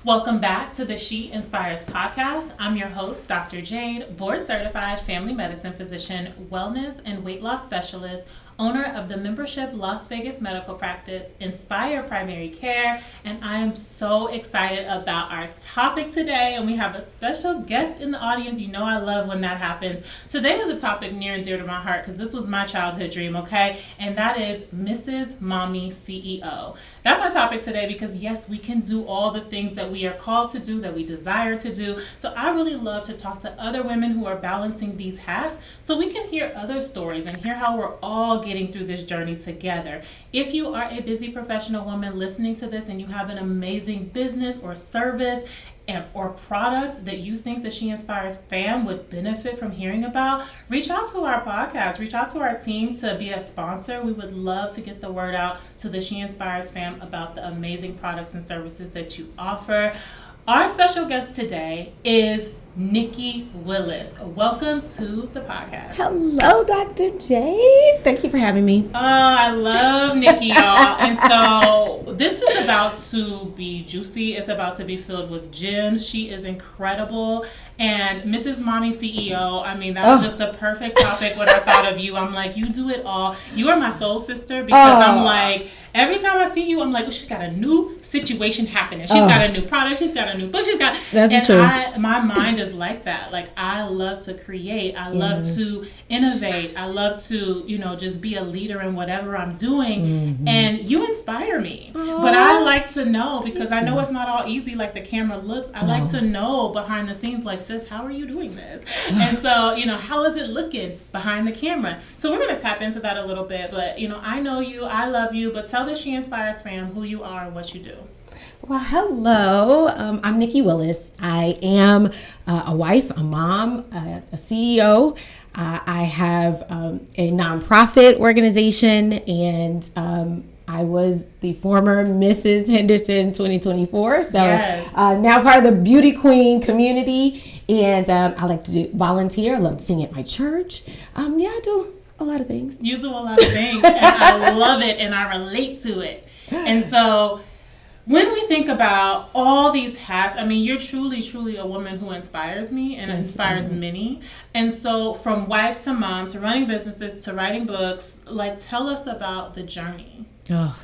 Welcome back to the She Inspires podcast. I'm your host, Dr. Jade, board certified family medicine physician, wellness and weight loss specialist, owner of the membership Las Vegas medical practice, Inspire Primary Care, and I am so excited about our topic today. And we have a special guest in the audience. You know I love when that happens. Today is a topic near and dear to my heart because this was my childhood dream, okay? And that is Mrs. Mommy CEO. That's our topic today because yes, we can do all the things that we are called to do, that we desire to do. So I really love to talk to other women who are balancing these hats so we can hear other stories and hear how we're all getting through this journey together. If you are a busy professional woman listening to this and you have an amazing business or service or products that you think the She Inspires fam would benefit from hearing about, reach out to our podcast, reach out to our team to be a sponsor. We would love to get the word out to the She Inspires fam about the amazing products and services that you offer. Our special guest today is Nicci WIllis. Welcome to the podcast. Hello, Dr. Jade. Thank you for having me. Oh, I love Nicci, y'all. And so this is about to be juicy. It's about to be filled with gems. She is incredible. And Mrs. Mommy CEO, I mean, that was just the perfect topic when I thought of you. I'm like, you do it all. You are my soul sister because I'm like, every time I see you, I'm like, oh, she's got a new situation happening. She's got a new product. She's got a new book. She's got... That's true. My mind is like that. Like, I love to create. I love to innovate. I love to, just be a leader in whatever I'm doing. Mm-hmm. And you inspire me. Aww. But I like to know, because I know it's not all easy like the camera looks. I like to know behind the scenes, like, sis, how are you doing this? And so, how is it looking behind the camera? So we're going to tap into that a little bit. But, I know you. I love you. But tell the She Inspires fam who you are and what you do. Well, hello. I'm Nicci WIllis. I am a wife, a mom, a CEO. I have a nonprofit organization, and I was the former Mrs. Henderson 2024. So yes. Now part of the beauty queen community. And I like to volunteer. I love to sing at my church. I do a lot of things. You do a lot of things, and I love it, and I relate to it. And so when we think about all these hats, I mean, you're truly, truly a woman who inspires me and inspires many. And so from wife to mom to running businesses to writing books, like, tell us about the journey. Oh,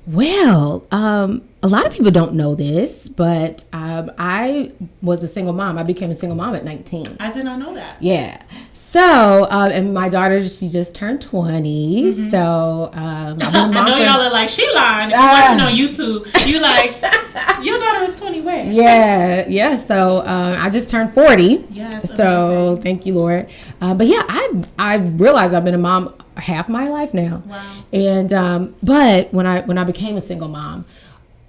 well, a lot of people don't know this, but I was a single mom. I became a single mom at 19. I did not know that. Yeah. So, and my daughter, she just turned 20. Mm-hmm. So, I've been a mom I know y'all are like, she lying. If you're watching on YouTube, you like, your daughter is 20 where? Yeah. So, I just turned 40. Yes. So, amazing. thank you, Lord. But yeah, I realized I've been a mom half my life now. Wow. And, but when I became a single mom,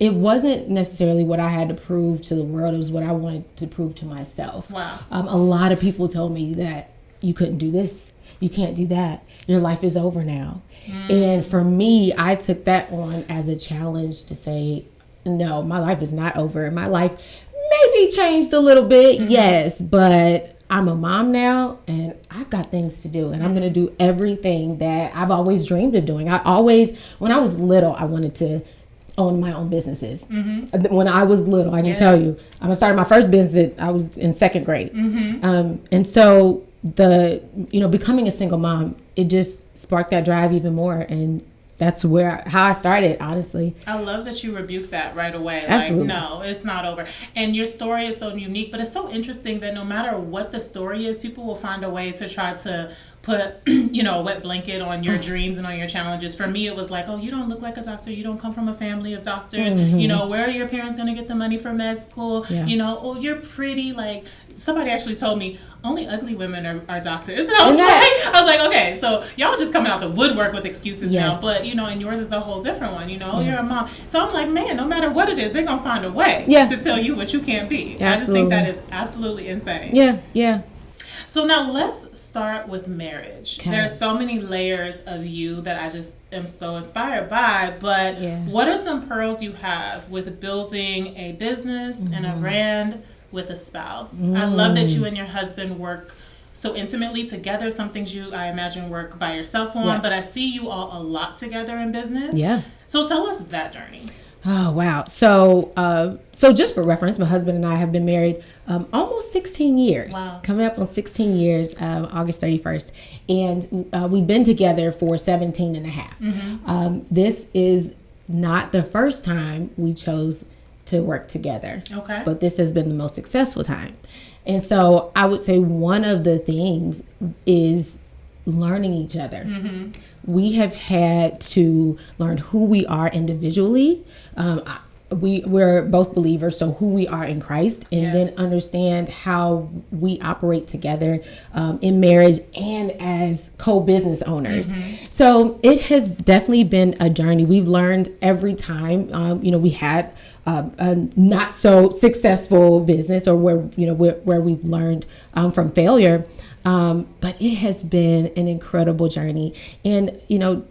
it wasn't necessarily what I had to prove to the world. It was what I wanted to prove to myself. Wow. A lot of people told me that you couldn't do this. You can't do that. Your life is over now. And for me, I took that on as a challenge to say, no, my life is not over. My life maybe changed a little bit, yes, but I'm a mom now and I've got things to do, and I'm going to do everything that I've always dreamed of doing. When I was little, I wanted to own my own businesses. Mm-hmm. When I was little, I can tell you, I started my first business, I was in second grade. Mm-hmm. And so becoming a single mom, it just sparked that drive even more. And that's how I started, honestly. I love that you rebuked that right away. Absolutely. Like, no, it's not over. And your story is so unique, but it's so interesting that no matter what the story is, people will find a way to try to put, a wet blanket on your dreams and on your challenges. For me, it was like, oh, you don't look like a doctor. You don't come from a family of doctors. Mm-hmm. Where are your parents going to get the money for med school? Yeah. Oh, you're pretty. Like, somebody actually told me, only ugly women are doctors. And I was like, okay, so y'all just coming out the woodwork with excuses now. But, and yours is a whole different one. You're a mom. So I'm like, man, no matter what it is, they're going to find a way to tell you what you can't be. Absolutely. I just think that is absolutely insane. Yeah. So now let's start with marriage. Okay. There are so many layers of you that I just am so inspired by, but what are some pearls you have with building a business and a brand with a spouse? I love that you and your husband work so intimately together. Some things you, I imagine, work by yourself on, but I see you all a lot together in business. Yeah. So tell us that journey. Oh, wow. So just for reference, my husband and I have been married almost 16 years. Wow. Coming up on 16 years, August 31st. And we've been together for 17 and a half. This is not the first time we chose to work together. Okay. But this has been the most successful time. And so I would say one of the things is learning each other. We have had to learn who we are individually. We're both believers, so who we are in Christ, and then understand how we operate together in marriage and as co-business owners. So it has definitely been a journey. We've learned every time. We had a not so successful business, or where we've learned from failure. But it has been an incredible journey, and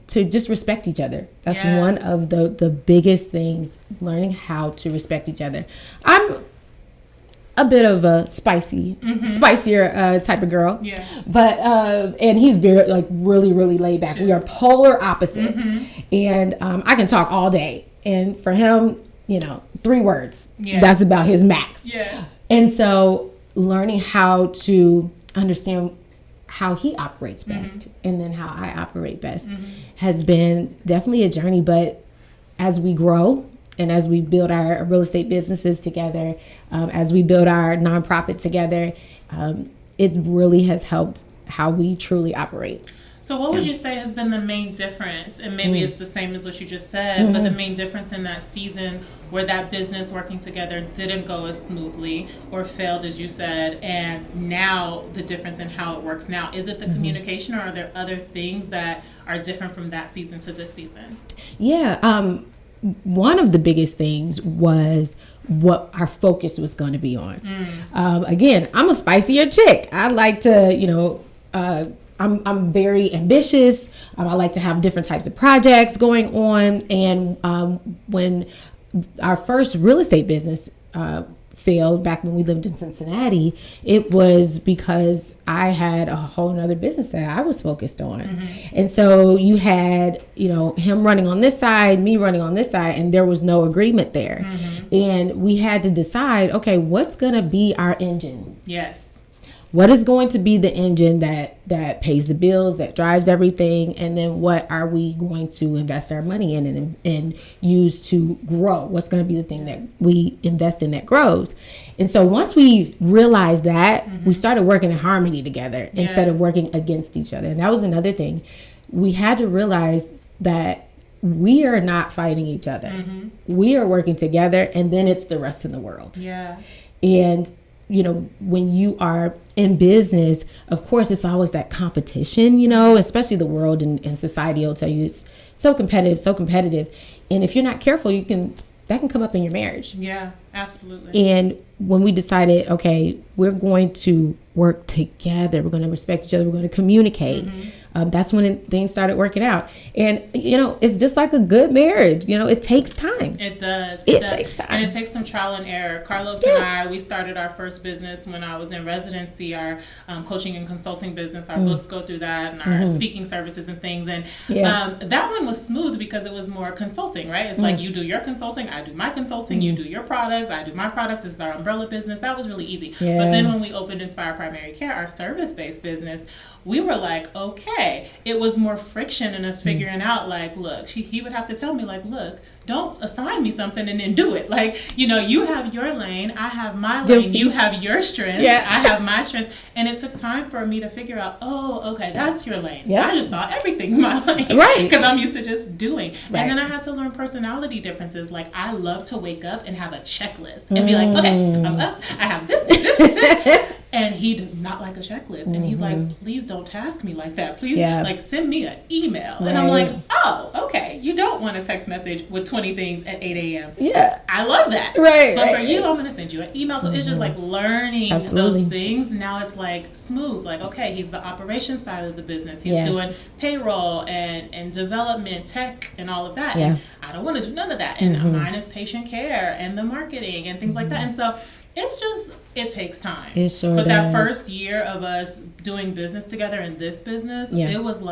to just respect each other. That's one of the biggest things, learning how to respect each other. I'm a bit of a spicier type of girl. Yeah. But and he's very really, really laid back. Sure. We are polar opposites. And I can talk all day. And for him, 3 words. Yes. That's about his max. Yes. And so learning how to understand how he operates best and then how I operate best has been definitely a journey. But as we grow and as we build our real estate businesses together, as we build our nonprofit together, it really has helped how we truly operate. So what would you say has been the main difference? And maybe it's the same as what you just said, but the main difference in that season where that business working together didn't go as smoothly or failed, as you said, and now the difference in how it works now. Is it the communication, or are there other things that are different from that season to this season? Yeah. One of the biggest things was what our focus was going to be on. Again, I'm a spicier chick. I like to, I'm very ambitious. I like to have different types of projects going on. And when our first real estate business failed back when we lived in Cincinnati, it was because I had a whole nother business that I was focused on. And so you had, him running on this side, me running on this side, and there was no agreement there. And we had to decide, okay, what's going to be our engine? Yes. What is going to be the engine that pays the bills, that drives everything? And then what are we going to invest our money in and use to grow? What's going to be the thing that we invest in that grows? And so once we realized that, we started working in harmony together instead of working against each other. And that was another thing. We had to realize that we are not fighting each other. We are working together, and then it's the rest of the world. Yeah. And when you are in business, of course, it's always that competition, especially the world and society will tell you it's so competitive. And if you're not careful, that can come up in your marriage. Yeah, absolutely. And when we decided, okay, we're going to work together, we're going to respect each other, we're going to communicate, that's when things started working out. And, it's just like a good marriage. It takes time. It does. It takes time. And it takes some trial and error. Carlos and I, we started our first business when I was in residency, our coaching and consulting business. Our books go through that, and our speaking services and things. And that one was smooth because it was more consulting, right? It's like you do your consulting, I do my consulting, you do your products, I do my products. This is our umbrella business. That was really easy. Yeah. But then when we opened Inspire Primary Care, our service-based business, we were like, okay. It was more friction in us figuring out, look, he would have to tell me, look, don't assign me something and then do it. You have your lane, I have my lane, you have your strengths, I have my strengths. And it took time for me to figure out, oh, okay, that's your lane. Yep. I just thought everything's my lane. Right. Because I'm used to just doing. Right. And then I had to learn personality differences. I love to wake up and have a checklist and be like, okay, I'm up, I have this, this, this. And he does not like a checklist. And he's like, please don't task me like that. Please, send me an email. Right. And I'm like, oh, okay. You don't want a text message with 20 things at 8 a.m. Yeah. I love that. Right. But for you, I'm going to send you an email. So it's just learning those things. Now it's smooth. Okay, he's the operations side of the business. He's doing payroll and development, tech, and all of that. Yeah. And I don't want to do none of that. And mine is patient care and the marketing and things like that. And so it takes time. It sure does. But that first year of us doing business together in this business, it was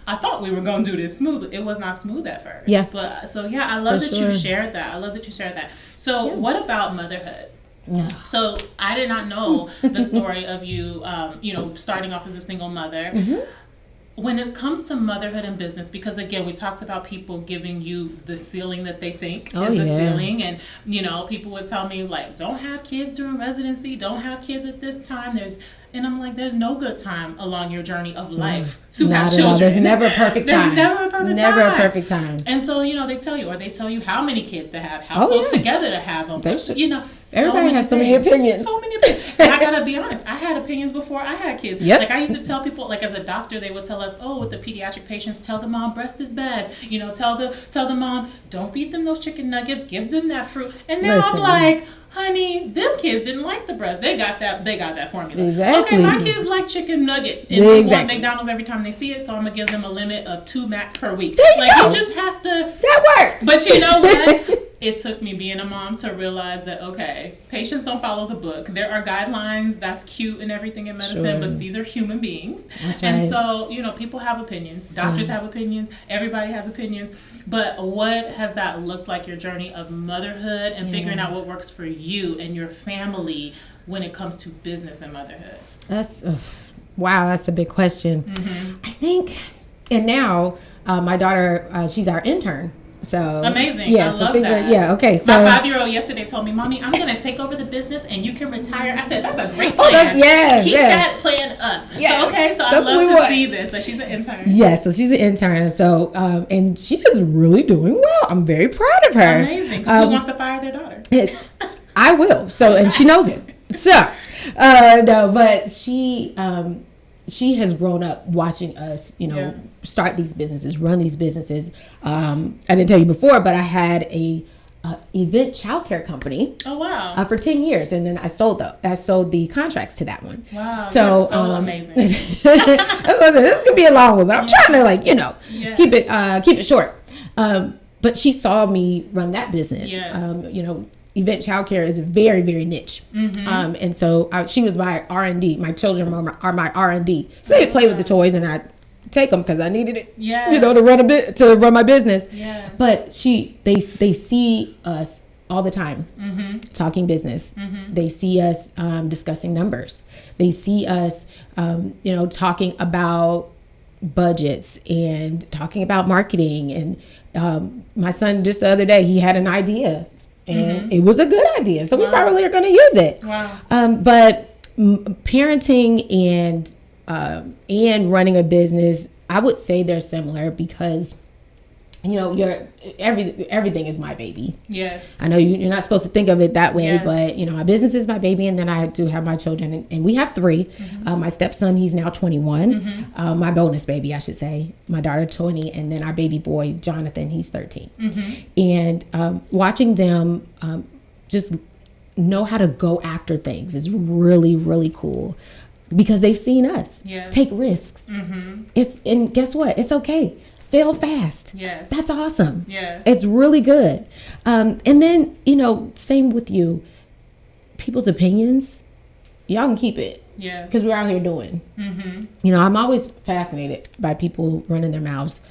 I thought we were going to do this smooth. It was not smooth at first. Yeah. But so, yeah, I love that you shared that. I love that you shared that. So what about motherhood? No. So I did not know the story of you, starting off as a single mother. When it comes to motherhood and business, because again, we talked about people giving you the ceiling that they think is the ceiling. And, people would tell me, like, don't have kids during residency. Don't have kids at this time. And I'm like, there's no good time along your journey of life to have children. There's never a perfect time. There's never a perfect time. Never a perfect time. And so, they tell you how many kids to have, how close together to have them. Everybody has so many opinions. So many opinions. And I gotta be honest, I had opinions before I had kids. Yep. Like, I used to tell people, like, as a doctor, they would tell us, with the pediatric patients, tell the mom breast is best. Tell the mom, don't feed them those chicken nuggets, give them that fruit. And now I'm like, honey, them kids didn't like the breast. They got that formula. Exactly. Okay, my kids like chicken nuggets. And they want McDonald's every time they see it, so I'm going to give them a limit of 2 max per week. You just have to... That works. But you know what? It took me being a mom to realize that, okay, patients don't follow the book. There are guidelines. That's cute and everything in medicine, but these are human beings. That's right. And so, people have opinions. Doctors have opinions. Everybody has opinions. But what has that looked like, your journey of motherhood and figuring out what works for you and your family when it comes to business and motherhood? That's a big question. I think, and now my daughter, she's our intern. So amazing. Yeah, I love that. Okay. So my 5-year-old yesterday told me, Mommy, I'm going to take over the business and you can retire. I said, that's a great plan. Keep that plan up. Yes. So I love to see this. So she's an intern. Yes, so she's an intern. So and she is really doing well. I'm very proud of her. Amazing. Because who wants to fire their daughter? I will. So, and she knows it. So no, but she has grown up watching us, start these businesses, run these businesses. I didn't tell you before, but I had a event childcare company. Oh wow! For 10 years, and then I sold the contracts to that one. Wow! So amazing. That's what I said. This could be a long one, but I'm trying to keep it short. But she saw me run that business. Yes. Event childcare is very, very niche. And so she was my R&D. My children are my R&D. So they play with the toys and I take them because I needed it, to run my business. Yes. But they see us all the time talking business. They see us discussing numbers. They see us, talking about budgets and talking about marketing. And my son just the other day, he had an idea. And it was a good idea. So we probably are going to use it. Wow. But parenting and running a business, I would say they're similar because, everything is my baby. Yes. I know you're not supposed to think of it that way, but, my business is my baby. And then I do have my children. And we have 3. My stepson, he's now 21. My bonus baby, I should say. My daughter, 20. And then our baby boy, Jonathan, he's 13. And watching them just know how to go after things is really, really cool. Because they've seen us take risks. And guess what? It's okay. Fail fast. Yes. That's awesome. Yes. It's really good. And then, same with you. People's opinions, y'all can keep it. Yeah. Because we're out here doing. I'm always fascinated by people running their mouths,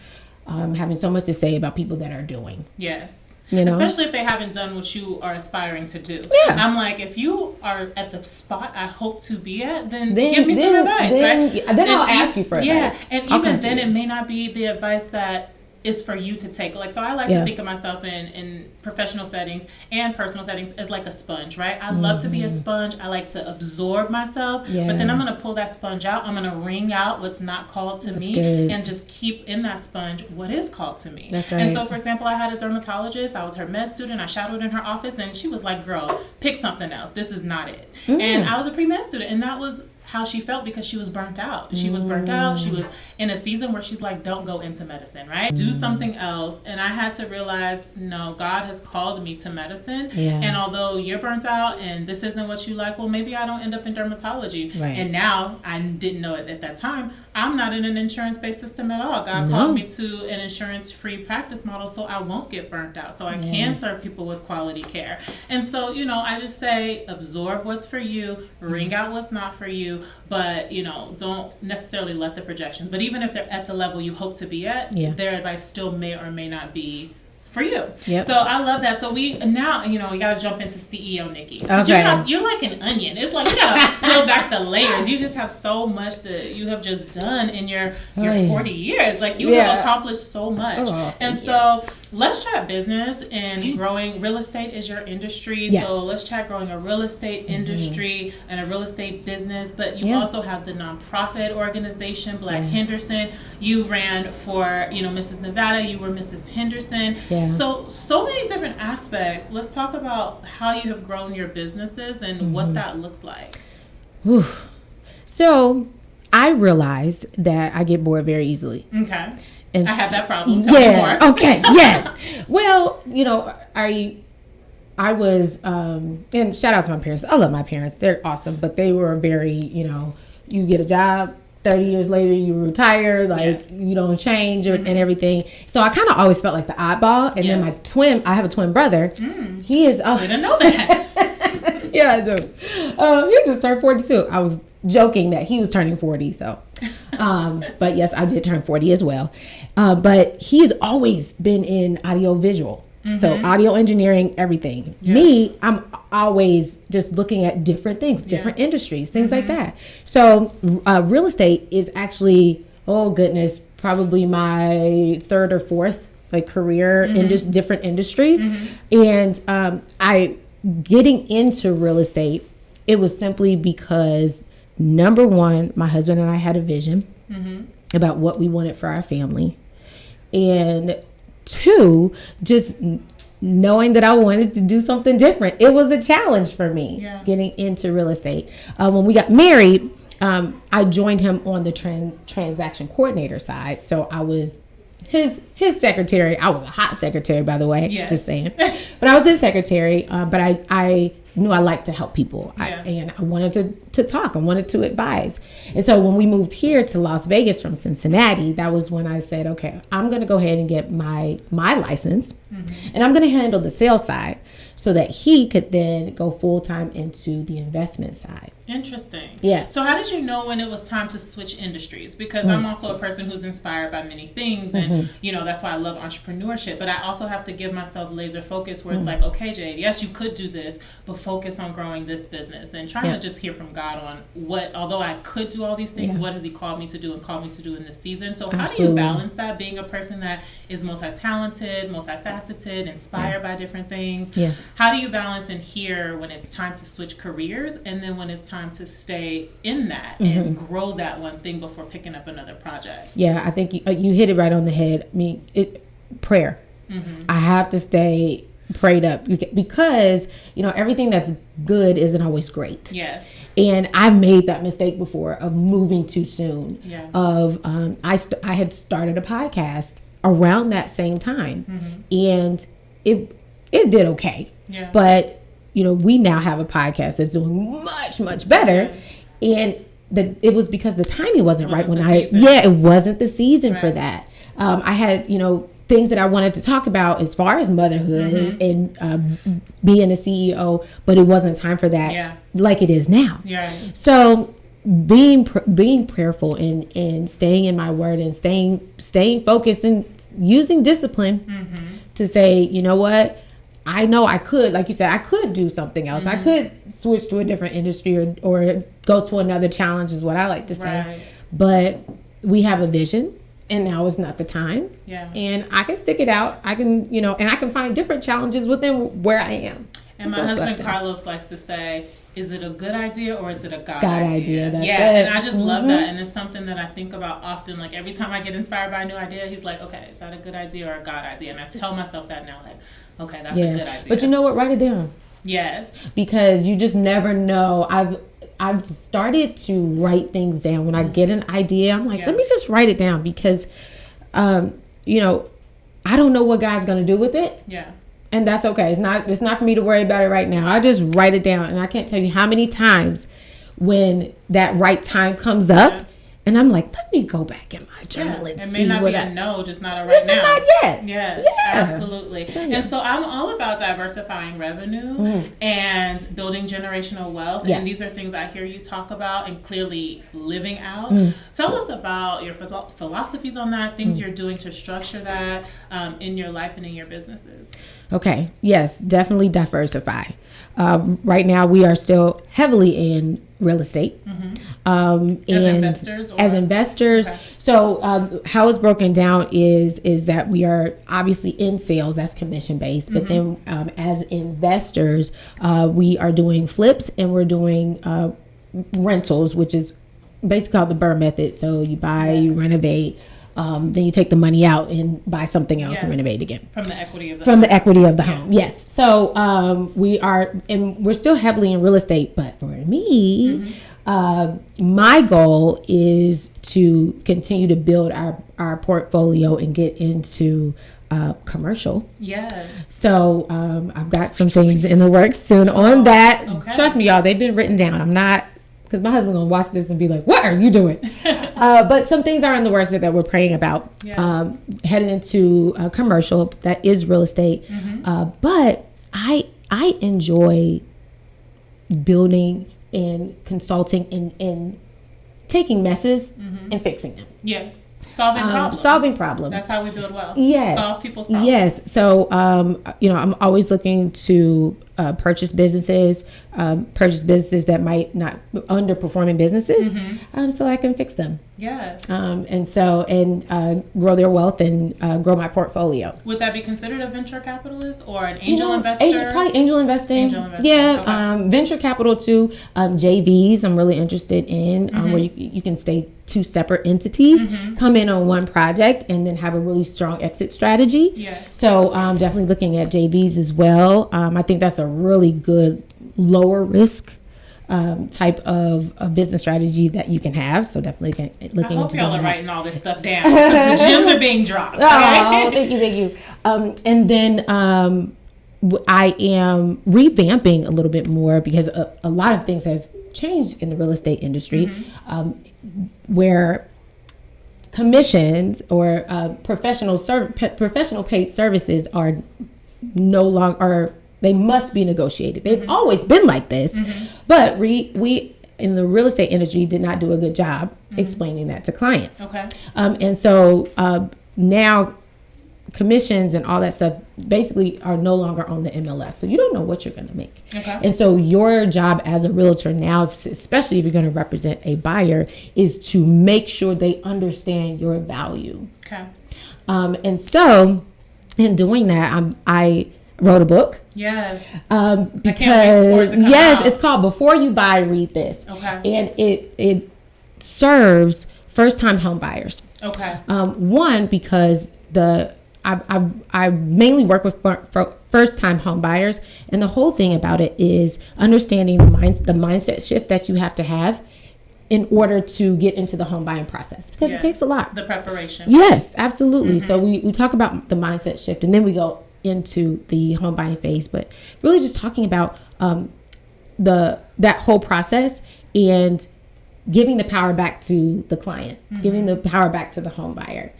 having so much to say about people that are doing. Yes. Especially if they haven't done what you are aspiring to do. Yeah. I'm like, if you are at the spot I hope to be at, then give me some advice, right? Then I'll ask you for advice. And even then it may not be the advice that is for you to take. Like, so I like to think of myself in professional settings and personal settings as like a sponge, right? I love to be a sponge. I like to absorb myself, but then I'm going to pull that sponge out. I'm going to wring out what's not called to me and just keep in that sponge what is called to me. That's right. And so, for example, I had a dermatologist. I was her med student. I shadowed in her office and she was like, girl, pick something else. This is not it. And I was a pre-med student, and that was how she felt because she was burnt out. She was burnt out. She was in a season where she's like, don't go into medicine, right? Do something else. And I had to realize, no, God has called me to medicine. And although you're burnt out and this isn't what you like, well, maybe I don't end up in dermatology. Right. And now, I didn't know it at that time, I'm not in an insurance-based system at all. God called me to an insurance-free practice model so I won't get burnt out. So I can serve people with quality care. And so, I just say, absorb what's for you, wring out what's not for you, you, but, you know, don't necessarily let the projections. But even if they're at the level you hope to be at, their advice still may or may not be for you. Yep. So I love that. So we now, you know, we got to jump into CEO Nicci. Okay. You're like an onion. It's like, you got to peel back the layers. You just have so much that you have just done in your 40 years. Like, you have accomplished so much. And so let's chat business and growing. Real estate is your industry. Yes. So let's chat growing a real estate industry and a real estate business. But you also have the nonprofit organization, Black Henderson. You ran for, you know, Mrs. Nevada. You were Mrs. Henderson. Yeah. So many different aspects. Let's talk about how you have grown your businesses and what that looks like. Whew. So I realized that I get bored very easily. Okay. And I have that problem. Tell me more. Okay. Yes. Well, you know, I was, and shout out to my parents. I love my parents. They're awesome, but they were very, you know, you get a job, 30 years later, you retire, like, you don't change and everything. So I kind of always felt like the oddball. And then I have a twin brother. He is... I didn't know that. Yeah, I do. He just turned 42. I was joking that he was turning 40, so... but yes, I did turn 40 as well. But he's always been in audio visual. So audio engineering, everything. Me, I'm always just looking at different things, different industries, things like that. So real estate is actually, oh goodness, probably my third or fourth like career in this different industry. And I getting into real estate, it was simply because number one, my husband and I had a vision about what we wanted for our family. And two, just knowing that I wanted to do something different. It was a challenge for me getting into real estate. When we got married, I joined him on the transaction coordinator side. So I was his secretary. I was a hot secretary, by the way, just saying. But I was his secretary. But I knew I liked to help people. And I wanted to talk. I wanted to advise. And so when we moved here to Las Vegas from Cincinnati, that was when I said, okay, I'm going to go ahead and get my license. And I'm going to handle the sales side so that he could then go full-time into the investment side. Interesting. Yeah. So how did you know when it was time to switch industries? Because I'm also a person who's inspired by many things. And, you know, that's why I love entrepreneurship. But I also have to give myself laser focus where it's like, okay, Jade, yes, you could do this, but focus on growing this business and trying to just hear from God on what, although I could do all these things, what has he called me to do and called me to do in this season? So how do you balance that, being a person that is multi-talented, multifaceted, inspired by different things? Yeah. How do you balance and hear when it's time to switch careers and then when it's time to stay in that and grow that one thing before picking up another project? Yeah, I think you hit it right on the head. I mean, prayer. I have to stay prayed up because, you know, everything that's good isn't always great. Yes. And I've made that mistake before of moving too soon. Yeah. I had started a podcast around that same time and it did okay. Yeah. But, you know, we now have a podcast that's doing much, much better. And it was because the timing wasn't right when it wasn't the season for that. I had, you know, things that I wanted to talk about as far as motherhood and being a CEO, but it wasn't time for that like it is now. Yeah. So being prayerful and staying in my word and staying focused and using discipline to say, you know what, I know I could, like you said, I could do something else. I could switch to a different industry or go to another challenge is what I like to say. Right. But we have a vision. And now is not the time. Yeah. And I can stick it out. I can, you know, and I can find different challenges within where I am. And my husband Carlos likes to say, is it a good idea or is it a God idea? That's it. And I just love that. And it's something that I think about often. Like every time I get inspired by a new idea, he's like, okay, is that a good idea or a God idea? And I tell myself that now, like, okay, that's a good idea. But you know what? Write it down. Yes. Because you just never know. I've started to write things down. When I get an idea, I'm like, let me just write it down because, you know, I don't know what God's going to do with it. Yeah. And that's okay. It's not for me to worry about it right now. I just write it down. And I can't tell you how many times when that right time comes up And I'm like, let me go back in my journal and see what it may not be a no, just not a right now. Just not yet. Yes, absolutely. And so I'm all about diversifying revenue and building generational wealth. And these are things I hear you talk about and clearly living out. Tell us about your philosophies on that, things you're doing to structure that in your life and in your businesses. Okay. Yes, definitely diversify. Right now, we are still heavily in real estate. As investors. Okay. So how it's broken down is that we are obviously in sales, that's commission based, but then as investors, we are doing flips and we're doing rentals, which is basically called the BRRRR method. So you buy, you renovate, then you take the money out and buy something else and renovate again. From the equity of the home. Yes. So we are, and we're still heavily in real estate, but for me, my goal is to continue to build our portfolio and get into commercial. Yes. So I've got some things in the works soon on that. Okay. Trust me, y'all, they've been written down. I'm not, because my husband's going to watch this and be like, what are you doing? But some things are in the works that we're praying about. Yes. Heading into commercial, that is real estate. But I enjoy building and consulting and taking messes and fixing them. Yes. Solving problems. That's how we build wealth. Yes. Solve people's problems. Yes. So, I'm always looking to purchase businesses that might not underperforming businesses, so I can fix them. Yes. And grow their wealth and grow my portfolio. Would that be considered a venture capitalist or an angel investor? Probably angel investing. Yeah. Okay. Venture capital too. JVs I'm really interested in, where you can stay two separate entities, come in on one project, and then have a really strong exit strategy. Yes. So definitely looking at JVs as well. I think that's a really good lower risk type of business strategy that you can have. So definitely looking into y'all are writing all this stuff down because the gems are being dropped. Okay? Oh, thank you. And then I am revamping a little bit more because a lot of things have changed in the real estate industry, where commissions or professional paid services are no longer, they must be negotiated. They've always been like this, but we in the real estate industry did not do a good job explaining that to clients. Okay. And so now commissions and all that stuff basically are no longer on the MLS. So you don't know what you're going to make. Okay. And so your job as a realtor now, especially if you're going to represent a buyer, is to make sure they understand your value. Okay. And so in doing that, I wrote a book. Yes. Because it's called Before You Buy, Read This. Okay. And it serves first-time home buyers. Okay. One, because I mainly work with first-time home buyers, and the whole thing about it is understanding the mindset shift that you have to have in order to get into the home buying process, because it takes a lot. The preparation. Yes, absolutely. So we talk about the mindset shift, and then we go into the home buying phase, but really just talking about that whole process and giving the power back to the client, giving the power back to the home buyer.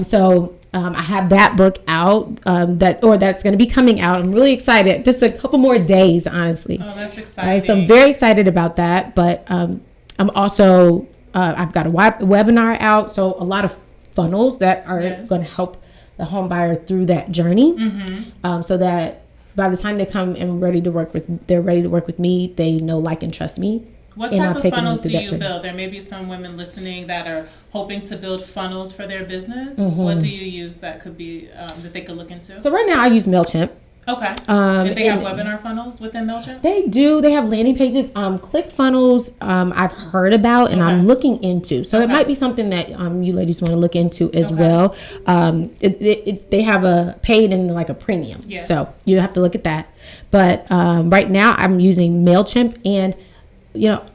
So I have that book out that's going to be coming out. I'm really excited. Just a couple more days, honestly. Oh, that's exciting. So I'm very excited about that. But I'm also I've got a webinar out. So a lot of funnels that are going to help the home buyer through that journey, so that by the time they come and they're ready to work with me, they know, like, and trust me. What type of funnels do you build? There may be some women listening that are hoping to build funnels for their business. What do you use that could be that they could look into? So right now I use MailChimp. Okay. And they have webinar funnels within MailChimp? They do. They have landing pages. ClickFunnels I've heard about and I'm looking into. So it might be something that you ladies want to look into as well. They have a paid and like a premium. Yes. So you have to look at that. But right now I'm using MailChimp, and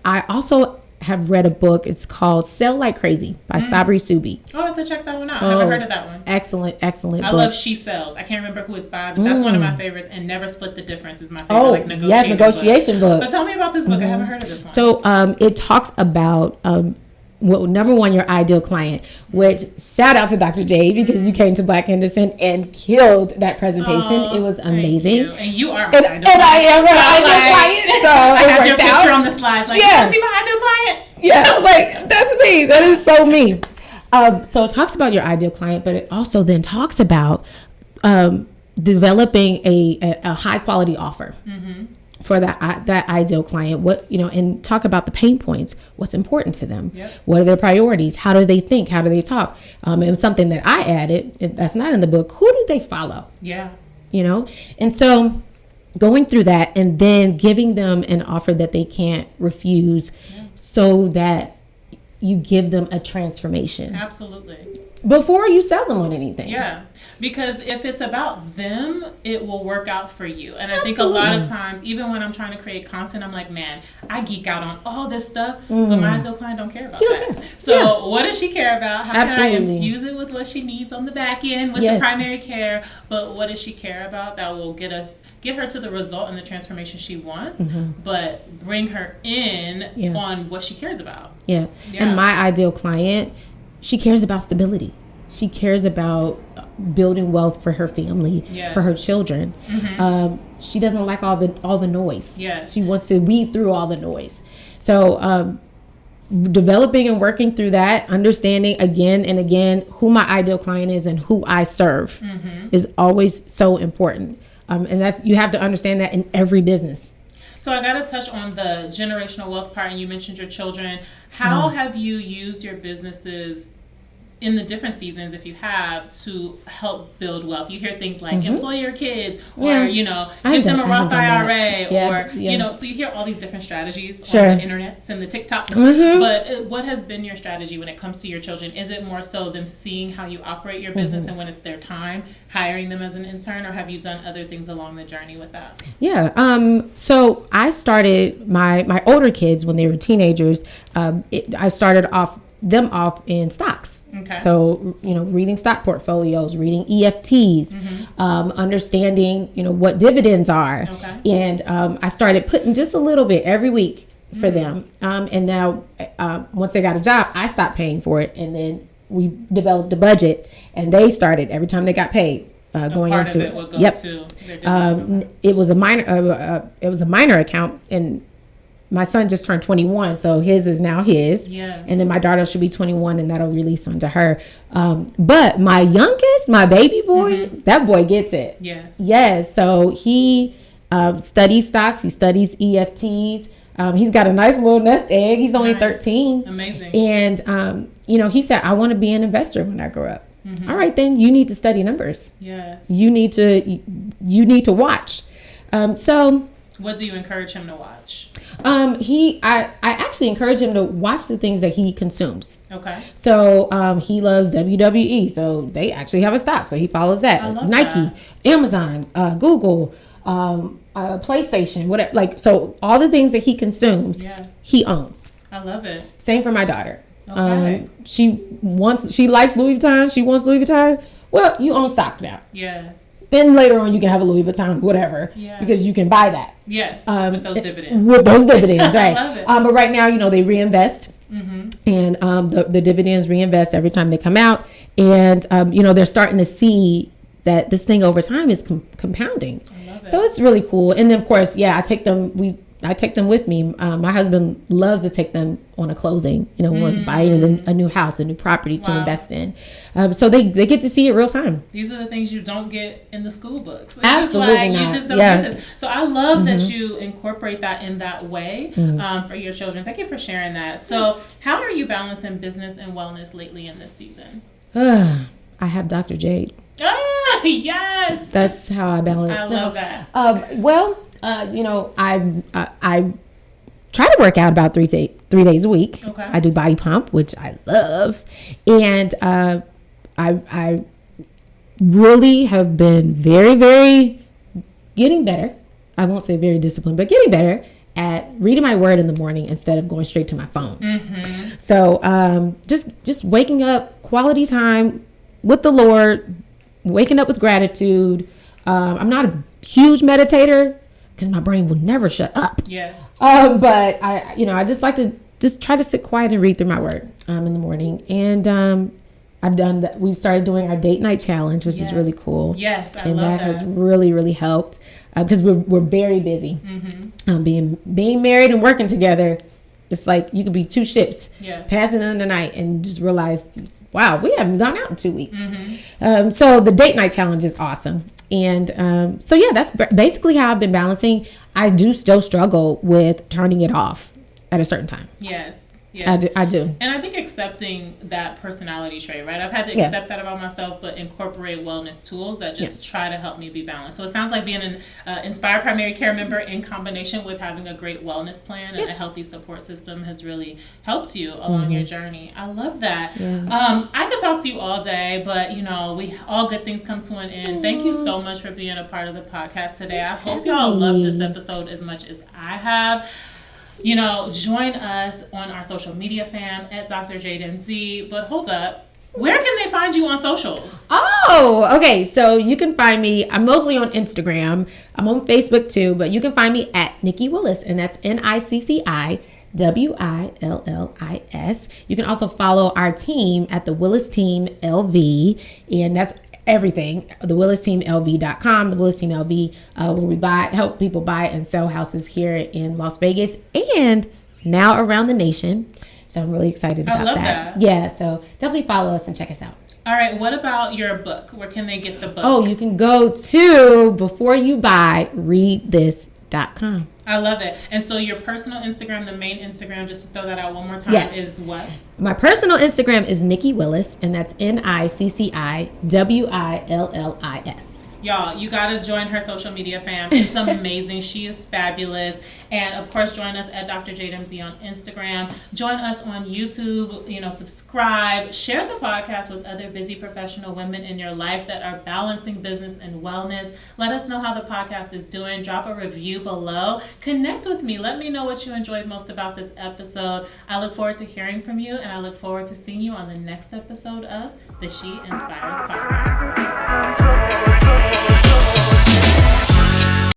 I also have read a book. It's called Sell Like Crazy by Sabri Subi. Oh, I have to check that one out. I haven't heard of that one. Excellent book. I love She Sells. I can't remember who it's by, but that's one of my favorites. And Never Split the Difference is my favorite. Negotiation book. But tell me about this book. I haven't heard of this one. So it talks about well, number one, your ideal client, which shout out to Dr. Jade because you came to Black Henderson and killed that presentation. It was amazing. And you are my ideal client. And I am her ideal client. So I it had your worked picture out. on the slides. Like, Yeah. you see my ideal client? Yeah, I was like, that's me. That is so me. So it talks about your ideal client, but it also then talks about developing a high quality offer for that ideal client. What, and talk about the pain points. What's important to them? Yep. What are their priorities? How do they think? How do they talk? And something that I added that's not in the book. Who do they follow? Yeah. And so going through that and then giving them an offer that they can't refuse, so that you give them a transformation. Absolutely. Before you sell them on anything. Yeah. Because if it's about them, it will work out for you. And I think a lot of times, even when I'm trying to create content, I'm like, man, I geek out on all this stuff, but my ideal client don't care about that. So what does she care about? How can I infuse it with what she needs on the back end with the primary care? But what does she care about that will get her to the result and the transformation she wants, but bring her in on what she cares about? Yeah. And my ideal client, she cares about stability. She cares about building wealth for her family, for her children. She doesn't like all the noise. She wants to weed through all the noise. So developing and working through that, understanding again and again who my ideal client is and who I serve is always so important. And that's, you have to understand that in every business. So I got to touch on the generational wealth part, and you mentioned your children. How have you used your businesses in the different seasons, if you have, to help build wealth? You hear things like employ your kids, or give them a Roth IRA, or so you hear all these different strategies on the internet and the TikToks. But what has been your strategy when it comes to your children? Is it more so them seeing how you operate your business and when it's their time, hiring them as an intern, or have you done other things along the journey with that? So I started my older kids when they were teenagers. I started them off in stocks. Okay. So, reading stock portfolios, reading EFTs, understanding, what dividends are. Okay. And I started putting just a little bit every week for them. And now, once they got a job, I stopped paying for it. And then we developed a budget, and they started every time they got paid. Going part into of it would go to their it was a minor account, and my son just turned 21, so his is now his. Yeah. And then my daughter should be 21, and that'll release onto her. But my youngest, my baby boy, that boy gets it. Yes. So he studies stocks. He studies EFTs. He's got a nice little nest egg. He's only 13. Amazing. And, he said, I want to be an investor when I grow up. All right, then you need to study numbers. Yes. You need to watch. So what do you encourage him to watch? I actually encourage him to watch the things that he consumes. Okay. So he loves WWE, so they actually have a stock, so he follows that. I love Nike, that. Amazon, Google, PlayStation, whatever. Like, so all the things that he consumes, he owns. I love it. Same for my daughter. Okay. She likes Louis Vuitton. She wants Louis Vuitton. Well, you own stock now. Yes. Then later on, you can have a Louis Vuitton, whatever, because you can buy that. Yes, with those dividends. With those dividends, right? I love it. But right now, they reinvest, and the dividends reinvest every time they come out, and they're starting to see that this thing over time is compounding. I love it. So it's really cool. And then of course, I take them with me. My husband loves to take them on a closing, we're buying a new house, a new property to invest in. So they get to see it real time. These are the things you don't get in the school books. It's Absolutely not. You just don't get this. So I love that you incorporate that in that way for your children. Thank you for sharing that. So how are you balancing business and wellness lately in this season? I have Dr. Jade. Ah, yes. That's how I balance. I love that. I try to work out about 3 days a week. Okay. I do body pump, which I love, and I really have been very, very getting better. I won't say very disciplined, but getting better at reading my word in the morning instead of going straight to my phone. So just waking up, quality time with the Lord, waking up with gratitude. I'm not a huge meditator, because my brain will never shut up. Yes. But I just like to just try to sit quiet and read through my word in the morning. And I've done that. We started doing our date night challenge, which is really cool. Yes, I and love that has really, really helped because we're very busy. Being married and working together, it's like you could be two ships passing in the night and just realize, wow, we haven't gone out in 2 weeks. So the date night challenge is awesome. And so yeah, that's basically how I've been balancing. I do still struggle with turning it off at a certain time. Yes. I do. And I think accepting that personality trait, right? I've had to accept that about myself, but incorporate wellness tools that just try to help me be balanced. So it sounds like being an Inspire primary care member in combination with having a great wellness plan and a healthy support system has really helped you along your journey. I love that. I could talk to you all day, but all good things come to an end. Thank you so much for being a part of the podcast today. I hope y'all love this episode as much as I have. Join us on our social media fam at Dr. Jade NZ. But hold up. Where can they find you on socials? Oh, okay. So you can find me. I'm mostly on Instagram. I'm on Facebook too, but you can find me at Nicci WIllis, and that's NICCI WILLIS. You can also follow our team at the WIllis Team LV, and that's everything. The WIllisTeamLV.com, the WIllis Team LV, where we help people buy and sell houses here in Las Vegas and now around the nation. So I'm really excited about that. Yeah, so definitely follow us and check us out. All right, what about your book? Where can they get the book? Oh, you can go to, before you buy, readthis.com. I love it. And so your personal Instagram, the main Instagram, just to throw that out one more time, is what? My personal Instagram is Nicci WIllis, and that's NICCI WILLIS. Y'all, you got to join her social media fam. It's amazing. She is fabulous. And, of course, join us at Dr. Jade MZ on Instagram. Join us on YouTube. Subscribe. Share the podcast with other busy professional women in your life that are balancing business and wellness. Let us know how the podcast is doing. Drop a review below. Connect with me. Let me know what you enjoyed most about this episode. I look forward to hearing from you, and I look forward to seeing you on the next episode of the WeNSPIRE podcast.